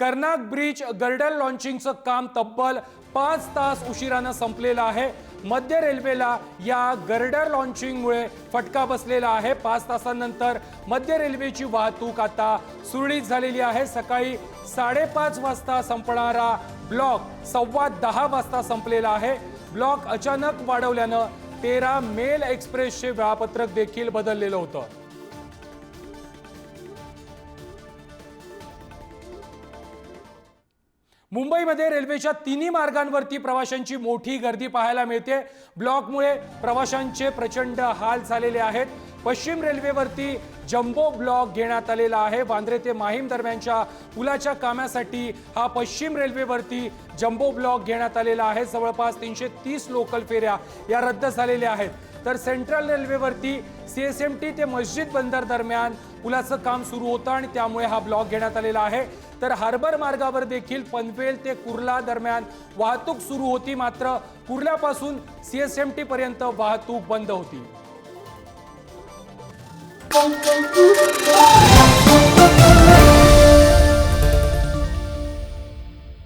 Konark bridge girder लॉन्चिंगचं काम तब्बल 5 तास उशिरानं संपलेलं आहे। मध्य रेल्वेला या गर्डर लॉन्चिंगमुळे फटका बसलेला आहे। 5 तासांनंतर मध्य रेल्वेची वाहतूक आता सुरळीत झालेली आहे। सकाळी 5:30 वाजता संपणारा ब्लॉक 10:15 वाजता संपलेला आहे। ब्लॉक अचानक वाढवल्यानं 13 मेल एक्सप्रेसचे वेळापत्रक देखील बदललेलं होतं। मुंबईमध्ये रेल्वेच्या तिन्ही मार्गांवरती प्रवाशांची मोठी गर्दी पाहायला मिळते। ब्लॉकमुळे प्रवाशांचे प्रचंड हाल झालेले आहेत। पश्चिम रेल्वेवरती जम्बो ब्लॉक घेण्यात आलेला आहे। वांद्रे ते माहीम दरम्यानच्या पुलाच्या कामासाठी हा पश्चिम रेल्वेवरती जम्बो ब्लॉक घेण्यात आलेला आहे। जवळपास 330 लोकल फेऱ्या या रद्द झालेल्या आहेत। तर सेंट्रल रेल्वेवरती CSMT ते मस्जिद बंदर दरम्यान पुलाचं काम सुरू होतं आणि त्यामुळे हा ब्लॉक घेण्यात आलेला आहे। तर हार्बर मार्गावर देखील पनवेल ते कुर्ला दरम्यान वाहतूक सुरू होती, मात्र कुर्ल्यापासून CSMT पर्यंत वाहतूक बंद होती।